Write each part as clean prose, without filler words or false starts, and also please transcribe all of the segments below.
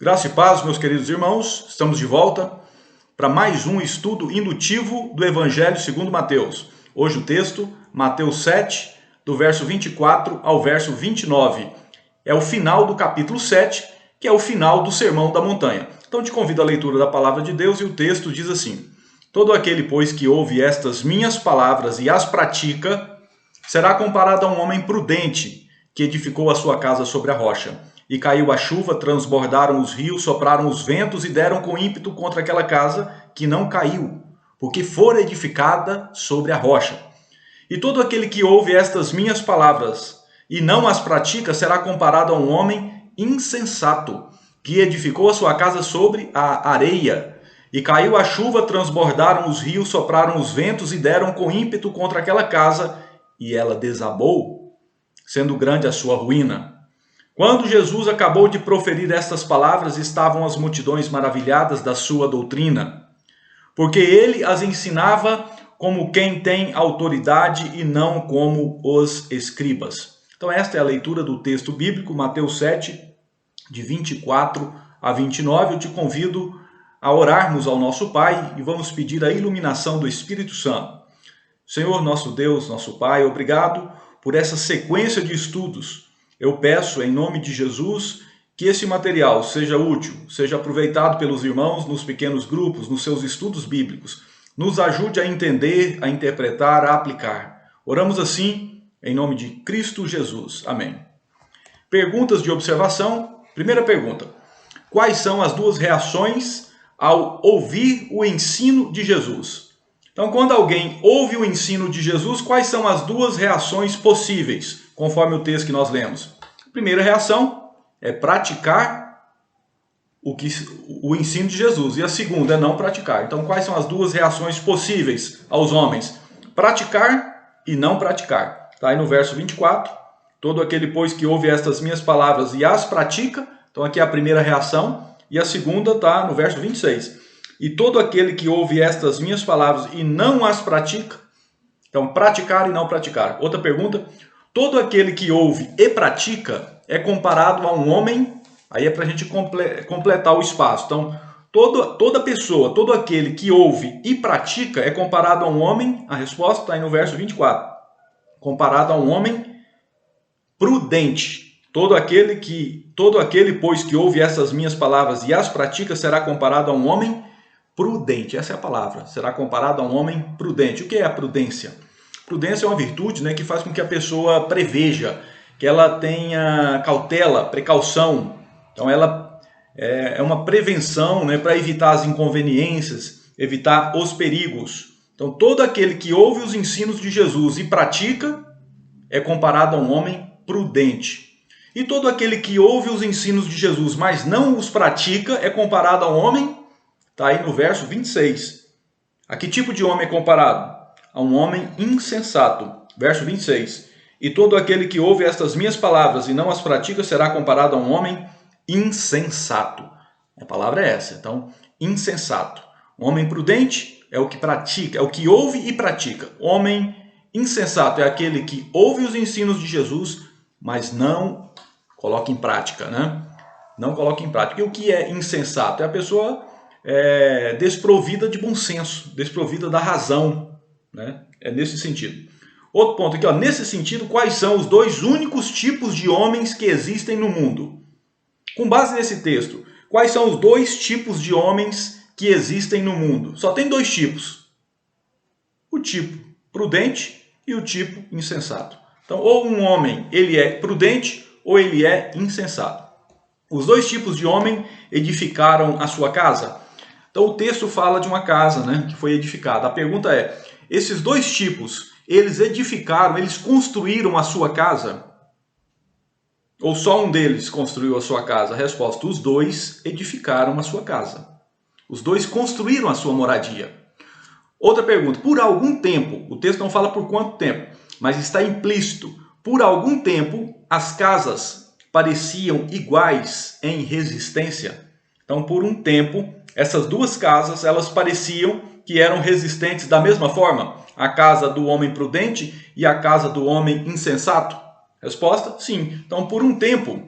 Graça e paz, meus queridos irmãos, estamos de volta para mais um estudo indutivo do Evangelho segundo Mateus. Hoje o texto, Mateus 7, do verso 24 ao verso 29. É o final do capítulo 7, que é o final do Sermão da Montanha. Então te convido à leitura da palavra de Deus e o texto diz assim: Todo aquele, pois, que ouve estas minhas palavras e as pratica, será comparado a um homem prudente que edificou a sua casa sobre a rocha. E caiu a chuva, transbordaram os rios, sopraram os ventos e deram com ímpeto contra aquela casa, que não caiu, porque fora edificada sobre a rocha. E todo aquele que ouve estas minhas palavras e não as pratica será comparado a um homem insensato, que edificou a sua casa sobre a areia. E caiu a chuva, transbordaram os rios, sopraram os ventos e deram com ímpeto contra aquela casa, e ela desabou, sendo grande a sua ruína. Quando Jesus acabou de proferir estas palavras, estavam as multidões maravilhadas da sua doutrina, porque ele as ensinava como quem tem autoridade e não como os escribas. Então esta é a leitura do texto bíblico, Mateus 7, de 24 a 29. Eu te convido a orarmos ao nosso Pai e vamos pedir a iluminação do Espírito Santo. Senhor, nosso Deus, nosso Pai, obrigado por essa sequência de estudos. Eu peço, em nome de Jesus, que esse material seja útil, seja aproveitado pelos irmãos nos pequenos grupos, nos seus estudos bíblicos. Nos ajude a entender, a interpretar, a aplicar. Oramos assim, em nome de Cristo Jesus. Amém. Perguntas de observação. Primeira pergunta: quais são as duas reações ao ouvir o ensino de Jesus? Então, quando alguém ouve o ensino de Jesus, quais são as duas reações possíveis, conforme o texto que nós lemos? A primeira reação é praticar o ensino de Jesus, e a segunda é não praticar. Então, quais são as duas reações possíveis aos homens? Praticar e não praticar. Está aí no verso 24. Todo aquele, pois, que ouve estas minhas palavras e as pratica. Então, aqui é a primeira reação. E a segunda está no verso 26. E todo aquele que ouve estas minhas palavras e não as pratica. Então, praticar e não praticar. Outra pergunta: todo aquele que ouve e pratica é comparado a um homem. Aí é para a gente completar o espaço. Então, toda pessoa, todo aquele que ouve e pratica é comparado a um homem. A resposta está aí no verso 24. Comparado a um homem prudente. Todo aquele, pois, que ouve essas minhas palavras e as pratica será comparado a um homem prudente. Essa é a palavra. Será comparado a um homem prudente. O que é a prudência? Prudência é uma virtude, que faz com que a pessoa preveja, que ela tenha cautela, precaução. Então ela é uma prevenção, para evitar as inconveniências, evitar os perigos. Então todo aquele que ouve os ensinos de Jesus e pratica é comparado a um homem prudente. E todo aquele que ouve os ensinos de Jesus, mas não os pratica, é comparado a um homem. Está aí no verso 26. A que tipo de homem é comparado? A um homem insensato. Verso 26. E todo aquele que ouve estas minhas palavras e não as pratica será comparado a um homem insensato. A palavra é essa. Então, insensato. Um homem prudente é o que pratica, é o que ouve e pratica. Homem insensato é aquele que ouve os ensinos de Jesus, mas não coloca em prática, Não coloca em prática. E o que é insensato? É a pessoa desprovida de bom senso, desprovida da razão, É nesse sentido. Outro ponto aqui, nesse sentido, quais são os dois únicos tipos de homens que existem no mundo? Com base nesse texto, quais são os dois tipos de homens que existem no mundo? Só tem dois tipos. O tipo prudente e o tipo insensato. Então, ou um homem ele é prudente ou ele é insensato. Os dois tipos de homem edificaram a sua casa. Então o texto fala de uma casa, que foi edificada. A pergunta é: esses dois tipos, eles edificaram, eles construíram a sua casa? Ou só um deles construiu a sua casa? A resposta: os dois edificaram a sua casa. Os dois construíram a sua moradia. Outra pergunta: por algum tempo, o texto não fala por quanto tempo, mas está implícito, por algum tempo as casas pareciam iguais em resistência. Então, por um tempo, essas duas casas, elas pareciam que eram resistentes da mesma forma. A casa do homem prudente e a casa do homem insensato. Resposta: sim. Então, por um tempo,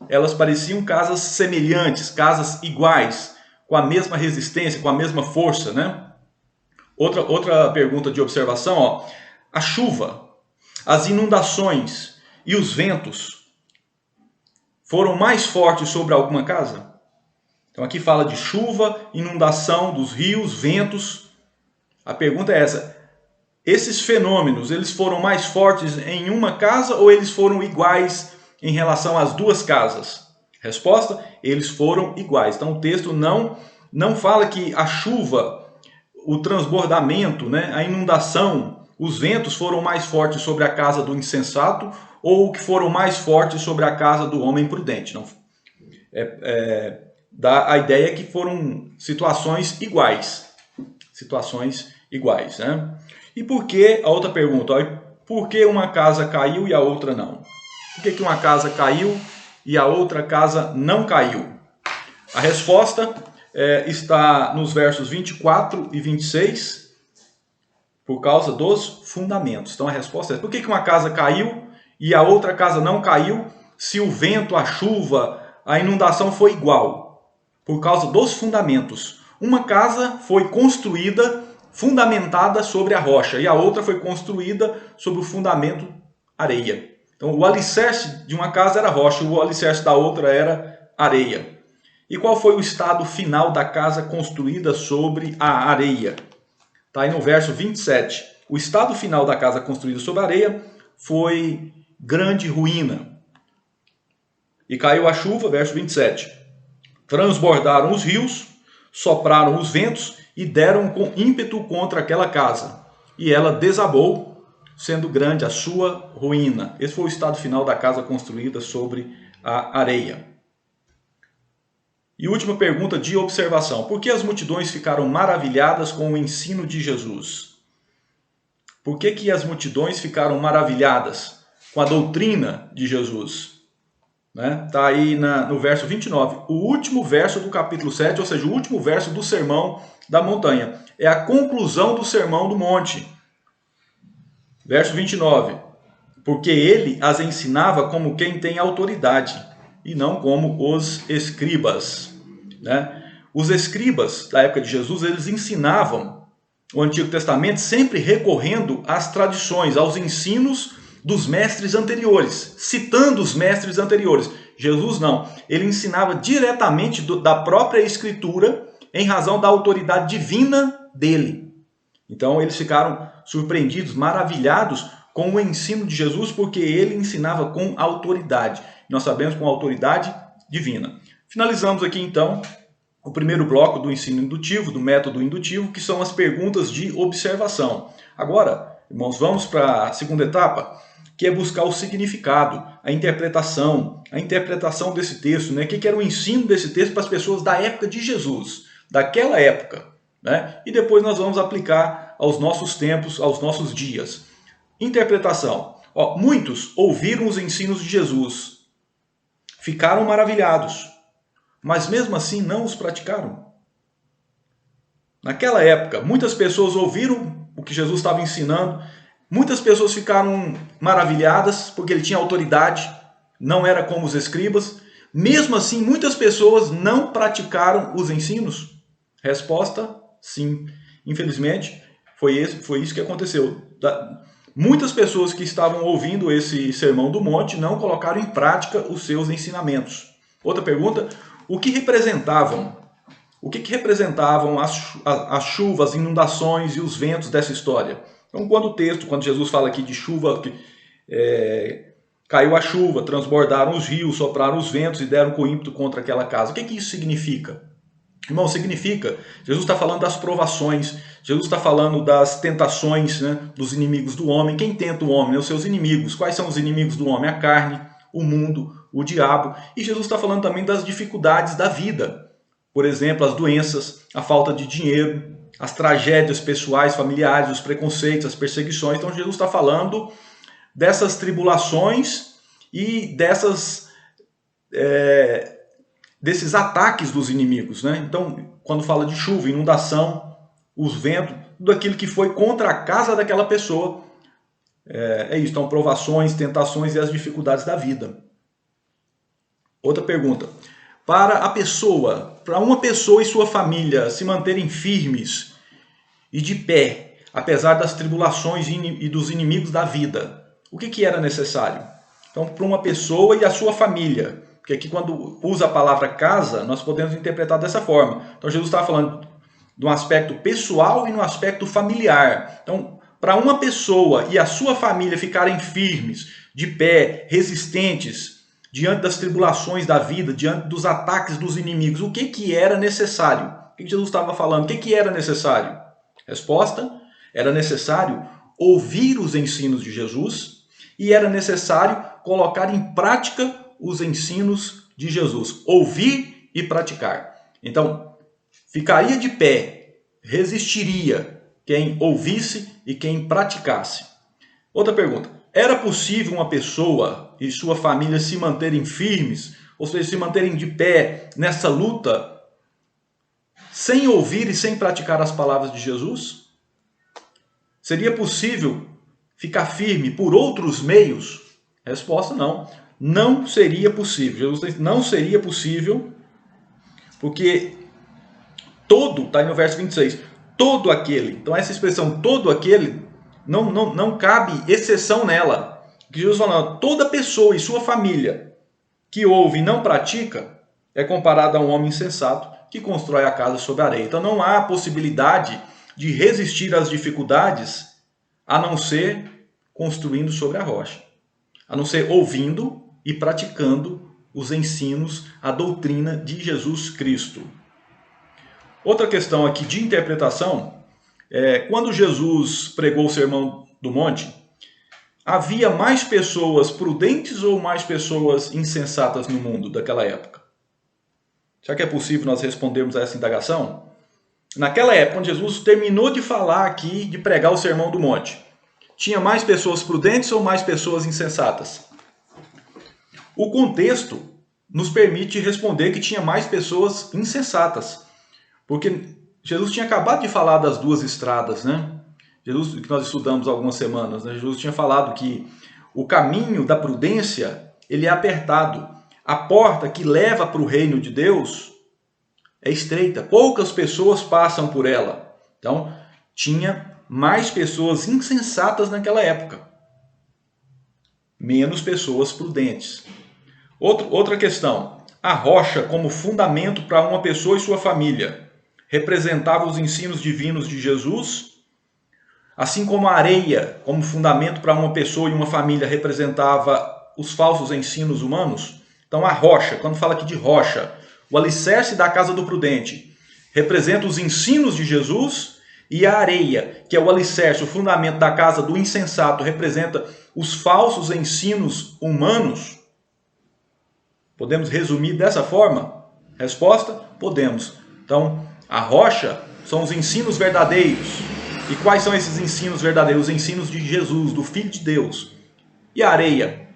elas pareciam casas semelhantes, casas iguais, com a mesma resistência, com a mesma força, né? Outra pergunta de observação, ó. A chuva, as inundações e os ventos foram mais fortes sobre alguma casa? Então aqui fala de chuva, inundação dos rios, ventos. A pergunta é essa: esses fenômenos, eles foram mais fortes em uma casa ou eles foram iguais em relação às duas casas? Resposta: eles foram iguais. Então o texto não fala que a chuva, o transbordamento, né, a inundação, os ventos foram mais fortes sobre a casa do insensato ou que foram mais fortes sobre a casa do homem prudente. Não, dá a ideia que foram situações iguais. Situações iguais, né? E por que, a outra pergunta, ó, por que uma casa caiu e a outra não? Por que uma casa caiu e a outra casa não caiu? A resposta está nos versos 24 e 26, por causa dos fundamentos. Então a resposta é: por que uma casa caiu e a outra casa não caiu, se o vento, a chuva, a inundação foi igual? Por causa dos fundamentos. Uma casa foi construída, fundamentada sobre a rocha, e a outra foi construída sobre o fundamento areia. Então o alicerce de uma casa era rocha, o alicerce da outra era areia. E qual foi o estado final da casa construída sobre a areia? Está aí no verso 27. O estado final da casa construída sobre a areia foi grande ruína. E caiu a chuva, verso 27. Transbordaram os rios, sopraram os ventos e deram com ímpeto contra aquela casa. E ela desabou, sendo grande a sua ruína. Esse foi o estado final da casa construída sobre a areia. E última pergunta de observação: por que as multidões ficaram maravilhadas com o ensino de Jesus? Por que as multidões ficaram maravilhadas com a doutrina de Jesus? Está aí no verso 29, o último verso do capítulo 7, ou seja, o último verso do Sermão da Montanha. É a conclusão do Sermão do Monte. Verso 29, porque ele as ensinava como quem tem autoridade, e não como os escribas. Né? Os escribas da época de Jesus, eles ensinavam o Antigo Testamento sempre recorrendo às tradições, aos ensinos dos mestres anteriores, citando os mestres anteriores. Jesus não, ele ensinava diretamente da própria Escritura em razão da autoridade divina dele. Então eles ficaram surpreendidos, maravilhados com o ensino de Jesus, porque ele ensinava com autoridade. Nós sabemos, com autoridade divina. Finalizamos aqui então o primeiro bloco do ensino indutivo, do método indutivo, que são as perguntas de observação. Agora, irmãos, vamos para a segunda etapa, que é buscar o significado, a interpretação desse texto, né? O que era o ensino desse texto para as pessoas da época de Jesus, daquela época, né? E depois nós vamos aplicar aos nossos tempos, aos nossos dias. Interpretação. Muitos ouviram os ensinos de Jesus, ficaram maravilhados, mas mesmo assim não os praticaram. Naquela época, muitas pessoas ouviram o que Jesus estava ensinando, muitas pessoas ficaram maravilhadas porque ele tinha autoridade, não era como os escribas. Mesmo assim, muitas pessoas não praticaram os ensinos. Resposta: sim. Infelizmente, foi isso que aconteceu. Muitas pessoas que estavam ouvindo esse Sermão do Monte não colocaram em prática os seus ensinamentos. Outra pergunta: o que representavam? O que representavam as chuvas, as inundações e os ventos dessa história? Então, quando Jesus fala aqui de chuva, caiu a chuva, transbordaram os rios, sopraram os ventos e deram com ímpeto contra aquela casa. O que isso significa? Irmão, significa, Jesus está falando das provações, Jesus está falando das tentações, né, dos inimigos do homem. Quem tenta o homem? Os seus inimigos. Quais são os inimigos do homem? A carne, o mundo, o diabo. E Jesus está falando também das dificuldades da vida. Por exemplo, as doenças, a falta de dinheiro, as tragédias pessoais, familiares, os preconceitos, as perseguições. Então Jesus está falando dessas tribulações e desses ataques dos inimigos, né? Então, quando fala de chuva, inundação, os ventos, tudo aquilo que foi contra a casa daquela pessoa, é isso. Então, provações, tentações e as dificuldades da vida. Outra pergunta. Para uma pessoa e sua família se manterem firmes e de pé, apesar das tribulações e dos inimigos da vida, o que era necessário? Então, para uma pessoa e a sua família, porque aqui quando usa a palavra casa, nós podemos interpretar dessa forma. Então, Jesus estava falando de um aspecto pessoal e no aspecto familiar. Então, para uma pessoa e a sua família ficarem firmes, de pé, resistentes, diante das tribulações da vida, diante dos ataques dos inimigos, o que era necessário? O que Jesus estava falando? O que era necessário? Resposta: era necessário ouvir os ensinos de Jesus e era necessário colocar em prática os ensinos de Jesus. Ouvir e praticar. Então, ficaria de pé, resistiria quem ouvisse e quem praticasse. Outra pergunta. Era possível uma pessoa e sua família se manterem firmes, ou seja, se manterem de pé nessa luta, sem ouvir e sem praticar as palavras de Jesus? Seria possível ficar firme por outros meios? Resposta: não. Não seria possível. Jesus disse, não seria possível, porque todo, está aí no verso 26, todo aquele. Então essa expressão todo aquele, não cabe exceção nela. Que Jesus falando, toda pessoa e sua família que ouve e não pratica é comparada a um homem insensato que constrói a casa sobre a areia. Então não há possibilidade de resistir às dificuldades a não ser construindo sobre a rocha, a não ser ouvindo e praticando os ensinos, a doutrina de Jesus Cristo. Outra questão aqui de interpretação é quando Jesus pregou o Sermão do Monte, havia mais pessoas prudentes ou mais pessoas insensatas no mundo daquela época? Será que é possível nós respondermos a essa indagação? Naquela época, quando Jesus terminou de falar aqui, de pregar o Sermão do Monte, tinha mais pessoas prudentes ou mais pessoas insensatas? O contexto nos permite responder que tinha mais pessoas insensatas, porque Jesus tinha acabado de falar das duas estradas, né? Jesus, que nós estudamos há algumas semanas, né? Jesus tinha falado que o caminho da prudência, ele é apertado. A porta que leva para o reino de Deus é estreita. Poucas pessoas passam por ela. Então, tinha mais pessoas insensatas naquela época. Menos pessoas prudentes. Outra questão. A rocha como fundamento para uma pessoa e sua família representava os ensinos divinos de Jesus, assim como a areia, como fundamento para uma pessoa e uma família, representava os falsos ensinos humanos. Então a rocha, quando fala aqui de rocha, o alicerce da casa do prudente, representa os ensinos de Jesus, e a areia, que é o alicerce, o fundamento da casa do insensato, representa os falsos ensinos humanos. Podemos resumir dessa forma? Resposta: podemos. Então, a rocha são os ensinos verdadeiros. E quais são esses ensinos verdadeiros? Os ensinos de Jesus, do Filho de Deus. E a areia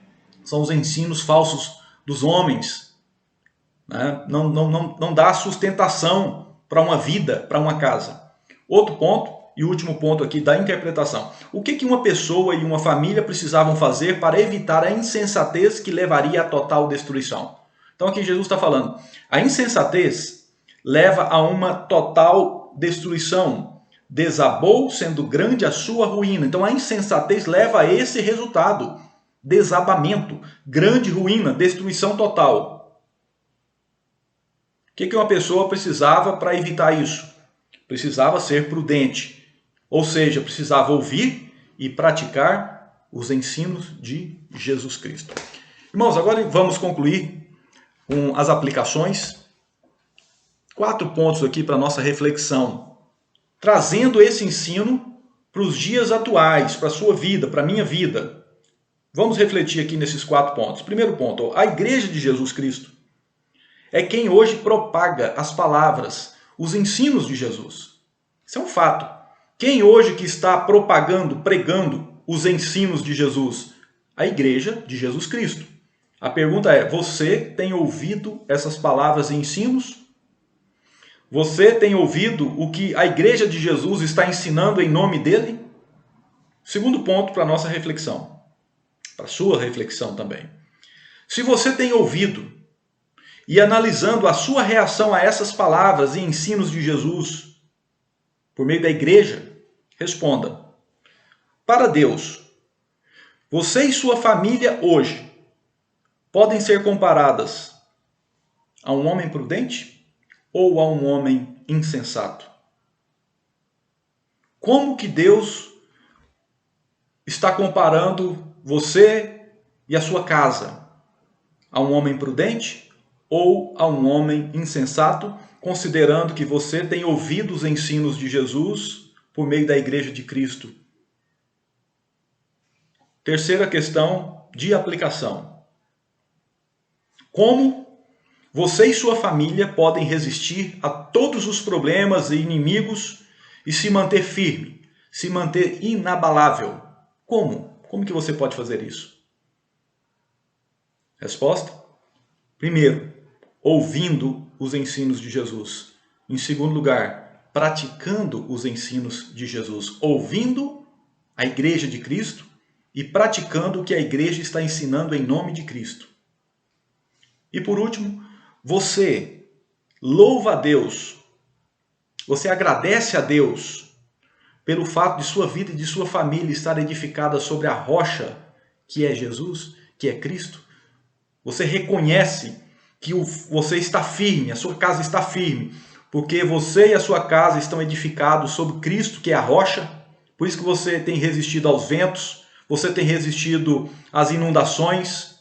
são os ensinos falsos dos homens. Né? Não dá sustentação para uma vida, para uma casa. Outro ponto, e último ponto aqui da interpretação. O que uma pessoa e uma família precisavam fazer para evitar a insensatez que levaria à total destruição? Então aqui Jesus está falando, a insensatez leva a uma total destruição. Desabou, sendo grande a sua ruína. Então a insensatez leva a esse resultado. Desabamento, grande ruína, destruição total. O que uma pessoa precisava para evitar isso? Precisava ser prudente. Ou seja, precisava ouvir e praticar os ensinos de Jesus Cristo. Irmãos, agora vamos concluir com as aplicações. 4 pontos aqui para a nossa reflexão. Trazendo esse ensino para os dias atuais, para a sua vida, para a minha vida. Vamos refletir aqui nesses 4 pontos. Primeiro ponto, a Igreja de Jesus Cristo é quem hoje propaga as palavras, os ensinos de Jesus. Isso é um fato. Quem hoje que está propagando, pregando os ensinos de Jesus? A Igreja de Jesus Cristo. A pergunta é, você tem ouvido essas palavras e ensinos? Você tem ouvido o que a Igreja de Jesus está ensinando em nome dele? Segundo ponto para a nossa reflexão, para a sua reflexão também. Se você tem ouvido e analisando a sua reação a essas palavras e ensinos de Jesus por meio da igreja, responda: para Deus, você e sua família hoje podem ser comparadas a um homem prudente ou a um homem insensato? Como que Deus está comparando você e a sua casa a um homem prudente ou a um homem insensato, considerando que você tem ouvido os ensinos de Jesus por meio da Igreja de Cristo? Terceira questão de aplicação: como você e sua família podem resistir a todos os problemas e inimigos e se manter firme, se manter inabalável? Como? Como que você pode fazer isso? Resposta: primeiro, ouvindo os ensinos de Jesus. Em segundo lugar, praticando os ensinos de Jesus. Ouvindo a Igreja de Cristo e praticando o que a Igreja está ensinando em nome de Cristo. E por último, você louva a Deus, você agradece a Deus pelo fato de sua vida e de sua família estar edificada sobre a rocha que é Jesus, que é Cristo. Você reconhece que você está firme, a sua casa está firme, porque você e a sua casa estão edificados sobre Cristo, que é a rocha. Por isso que você tem resistido aos ventos, você tem resistido às inundações,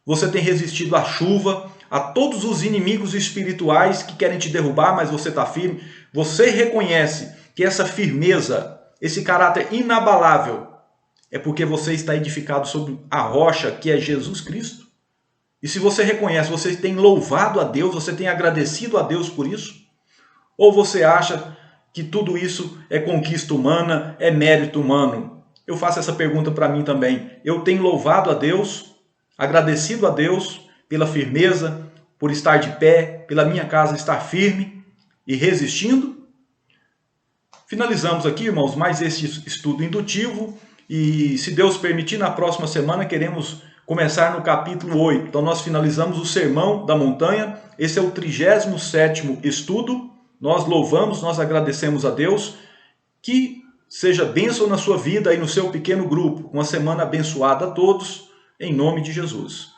você tem resistido à chuva, a todos os inimigos espirituais que querem te derrubar, mas você está firme. Você reconhece que essa firmeza, esse caráter inabalável, é porque você está edificado sobre a rocha que é Jesus Cristo. E se você reconhece, você tem louvado a Deus, você tem agradecido a Deus por isso? Ou você acha que tudo isso é conquista humana, é mérito humano? Eu faço essa pergunta para mim também. Eu tenho louvado a Deus, agradecido a Deus pela firmeza, por estar de pé, pela minha casa estar firme e resistindo? Finalizamos aqui, irmãos, mais este estudo indutivo. E se Deus permitir, na próxima semana queremos começar no capítulo 8. Então nós finalizamos o Sermão da Montanha. Esse é o 37º estudo. Nós louvamos, nós agradecemos a Deus. Que seja bênção na sua vida e no seu pequeno grupo. Uma semana abençoada a todos, em nome de Jesus.